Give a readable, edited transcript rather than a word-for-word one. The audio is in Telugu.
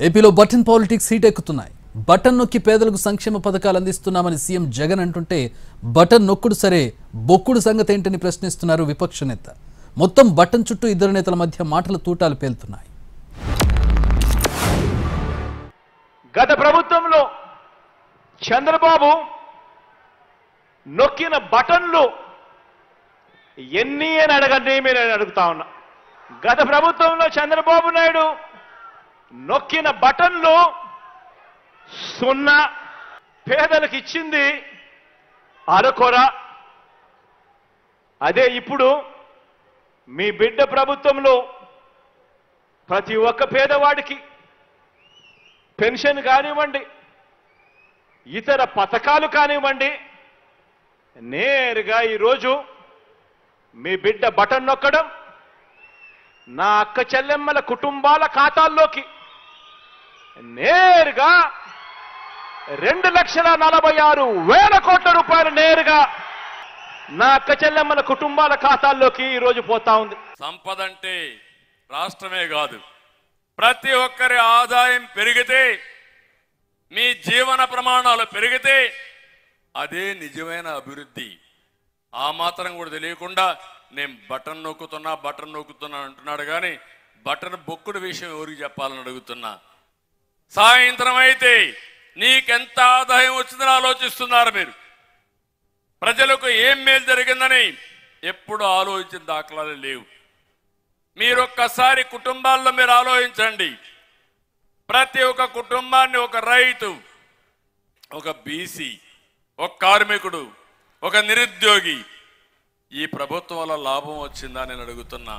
ఏపీలో బటన్ పాలిటిక్స్ హీట్ ఎక్కుతున్నాయి. బటన్ నొక్కి పేదలకు సంక్షేమ పథకాలు అందిస్తున్నామని సీఎం జగన్ అంటుంటే బటన్ నొక్కుడు సరే బొక్కుడు సంగతి ఏంటని ప్రశ్నిస్తున్నారు విపక్ష నేత. మొత్తం బటన్ చుట్టూ ఇద్దరు నేతల మధ్య మాటల తూటాలు పేలుతున్నాయి. గత ప్రభుత్వంలో చంద్రబాబు నొక్కిన బటన్లు ఎన్ని అని అడగండి మీరు అడుగుతా ఉన్నా. గత ప్రభుత్వంలో చంద్రబాబు నాయుడు నొక్కిన బటన్లు 0, పేదలకు ఇచ్చింది అరకొర. అదే ఇప్పుడు మీ బిడ్డ ప్రభుత్వంలో ప్రతి ఒక్క పేదవాడికి పెన్షన్ కానివ్వండి, ఇతర పథకాలు కానివ్వండి, నేరుగా ఈరోజు మీ బిడ్డ బటన్ నొక్కడం నా అక్క చెల్లెమ్మల కుటుంబాల ఖాతాల్లోకి నేరుగా 2,46,000 కోట్ల రూపాయలు నేరుగా నా అక్క చెల్లెమ్మల కుటుంబాల ఖాతాల్లోకి ఈరోజు పోతా ఉంది. సంపద అంటే రాష్ట్రమే కాదు, ప్రతి ఒక్కరి ఆదాయం పెరిగితే, మీ జీవన ప్రమాణాలు పెరిగితే అదే నిజమైన అభివృద్ధి. ఆ మాత్రం కూడా తెలియకుండా నేను బటన్ నొక్కుతున్నా అంటున్నాడు. కానీ బటన్ బొక్కుడు విషయం ఎవరికి చెప్పాలని అడుగుతున్నా. సాయంత్రం అయితే నీకెంత ఆదాయం వచ్చిందని ఆలోచిస్తున్నారు మీరు. ప్రజలకు ఏం మేలు జరిగిందని ఎప్పుడు ఆలోచించిన దాఖలాలు లేవు. మీరొక్కసారి కుటుంబాల్లో మీరు ఆలోచించండి. ప్రతి ఒక్క కుటుంబాన్ని ఒక రైతు, ఒక బీసీ, ఒక కార్మికుడు, ఒక నిరుద్యోగి, ఈ ప్రభుత్వం వల్ల లాభం వచ్చిందా నేను అడుగుతున్నా.